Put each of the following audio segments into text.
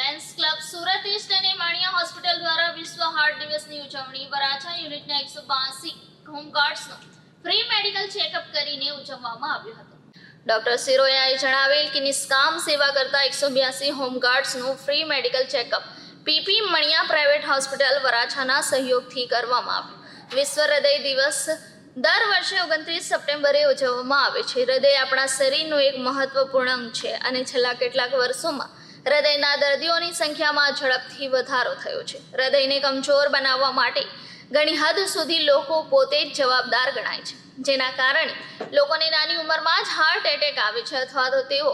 Lions club Surat East અને Maniya hospital દ્વારા વિશ્વ હાર્ટ દિવસની ઉજવણી વરાછા યુનિટના 182 હોમગાર્ડ્સનું ફ્રી મેડિકલ ચેકઅપ કરીને ઉજવવામાં આવ્યું હતું. ડોક્ટર સિરોયાએ જણાવેલ કે નિષ્કામ સેવા કરતા 182 હોમગાર્ડ્સનું free medical checkup PP Maniya private hospital વરાછાના સહયોગથી કરવામાં આવ્યું. વિશ્વ હૃદય દિવસ દર વર્ષે 29 સપ્ટેમ્બરે ઉજવવામાં આવે છે. હૃદય આપણા શરીરનું એક મહત્વપૂર્ણ અંગ છે અને છેલ્લા કેટલાક વર્ષોમાં હૃદયના દર્દીઓની સંખ્યામાં ઝડપથી વધારો થયો છે. હૃદયને કમજોર બનાવવા માટે ઘણી હદ સુધી લોકો પોતે જ જવાબદાર ગણાય છે, જેના કારણે લોકોને નાની ઉંમરમાં જ હાર્ટ એટેક આવે છે અથવા તો તેઓ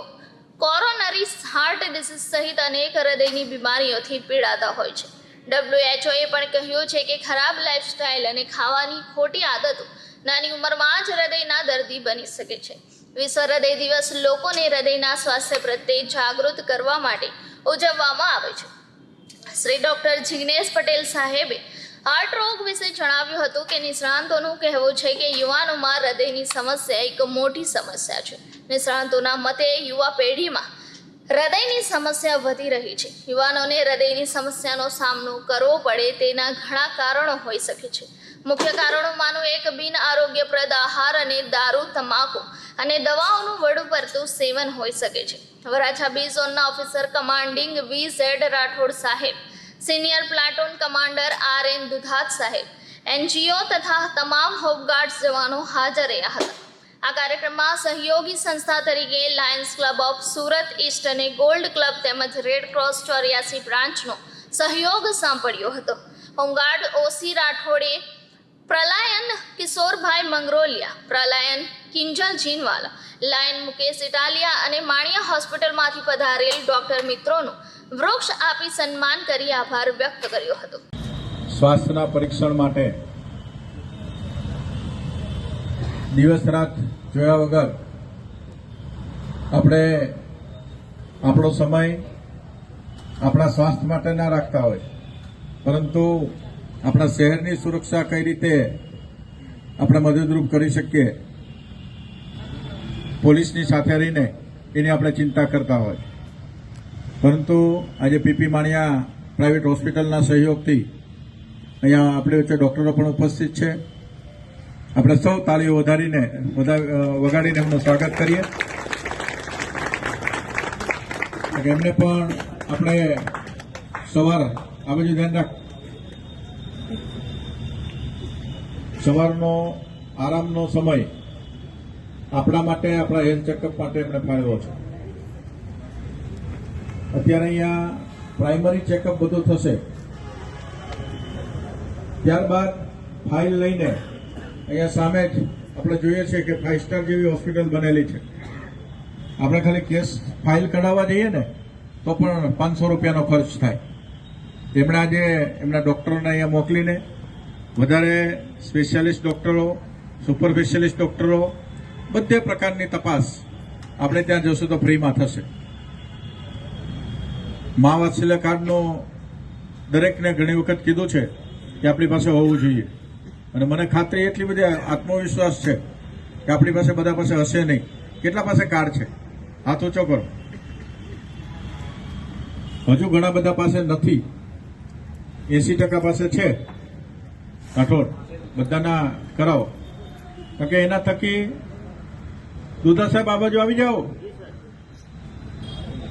કોરોનરી હાર્ટ ડિસીઝ સહિત અનેક હૃદયની બીમારીઓથી પીડાતા હોય છે. WHO એ પણ કહ્યું છે કે ખરાબ લાઇફસ્ટાઇલ અને ખાવાની ખોટી આદતો નાની ઉંમરમાં જ હૃદયના દર્દી બની શકે છે. વિશ્વ હૃદય દિવસ લોકોને હૃદયના સ્વાસ્થ્ય પ્રત્યે જાગૃત કરવા માટે ઉજવવામાં આવે છે. શ્રી ડોક્ટર જિગ્નેશ પટેલ સાહેબે હાર્ટ રોગ વિશે જણાવ્યું હતું કે નિષ્ણાંતોનું કહેવું છે કે યુવાનોમાં હૃદયની સમસ્યા એક મોટી સમસ્યા છે. નિષ્ણાંતોના મતે યુવા પેઢીમાં હૃદયની સમસ્યા વધી રહી છે. યુવાનોને હૃદયની સમસ્યાનો સામનો કરવો પડે તેના ઘણા કારણો હોઈ શકે છે. મુખ્ય કારણોમાંનું એક બિન આરોગ્યપ્રદ આહાર અને દારૂ, તમાકુ અને દવાઓનું વધુ પડતું સેવન હોઈ શકે છે. વરાછા બી ઝોનના ઓફિસર કમાન્ડિંગ VZ રાઠોડ સાહેબ, senior platoon commander RN Dudhat સાહેબ, NGO તથા તમામ હોમગાર્ડ્સ જવાનો હાજર રહ્યા હતા. આ કાર્યક્રમમાં સહયોગી સંસ્થા તરીકે Lions club of Surat East અને ગોલ્ડ ક્લબ તેમજ રેડ ક્રોસ 84 બ્રાન્ચનો સહયોગ સાંપડ્યો હતો. હોમગાર્ડ OC રાઠોડે પ્રલાયન કિશોરભાઈ મંગરોલિયા, પ્રલાયન કિંજલ જીનવાલા, લાયન મુકેશ ઇટાલિયા અને માણિયા હોસ્પિટલમાંથી પધારેલ ડોક્ટર મિત્રોનું વૃક્ષ આપી સન્માન કરી આભાર વ્યક્ત કર્યો હતો. સ્વાસ્થ્યના પરીક્ષણ માટે દિવસ રાત જોયા વગર આપણે આપણો સમય આપણા સ્વાસ્થ્ય માટે ના રાખતા હોય, પરંતુ આપણા શહેરની સુરક્ષા કઈ રીતે આપણે મદદરૂપ કરી શકીએ પોલીસની સાથે રહીને એની આપણે ચિંતા કરતા હોય. પરંતુ આજે પીપી માણિયા પ્રાઇવેટ હોસ્પિટલના સહયોગથી અહીંયા આપણી વચ્ચે ડૉક્ટરો પણ ઉપસ્થિત છે. આપણે સૌ તાળીઓ વગાડીને એમનું સ્વાગત કરીએ. એમને પણ આપણે સવારે આ બાજુ ધ્યાન રાખ, સવારનો આરામનો સમય આપણા માટે, આપણા હેલ્થ ચેકઅપ માટે એમણે ફાળવ્યો છે. અત્યારે અહીંયા પ્રાઇમરી ચેકઅપ બધું થશે, ત્યારબાદ ફાઇલ લઈને અહીંયા સામે જ આપણે જોઈએ છીએ કે 5 સ્ટાર જેવી હોસ્પિટલ બનેલી છે. આપણે ખાલી કેસ ફાઇલ કઢાવવા જઈએ ને તો પણ 500 રૂપિયાનો ખર્ચ થાય. તેમણે આજે એમના ડૉક્ટરોને અહીંયા મોકલીને વધારે સ્પેશિયાલિસ્ટ ડૉક્ટરો, સુપર સ્પેશિયાલિસ્ટ ડૉક્ટરો, બધે પ્રકારની તપાસ આપણે ત્યાં જશું તો ફ્રીમાં થશે. મા વાત્સલ્ય કાર્ડનું દરેકને ઘણી વખત કીધું છે કે આપણી પાસે હોવું જોઈએ, અને મને ખાતરી એટલી બધી આત્મવિશ્વાસ છે કે આપણી પાસે બધા પાસે હશે નહીં. કેટલા પાસે કાર્ડ છે? હાથ ઊંચો કરો. હજુ ઘણા બધા પાસે નથી. 80% પાસે છે. રાઠોડ બધાના કરાવો, કારણ કે એના થકી દુધા સાહેબ આ બાજુ આવી જાઓ.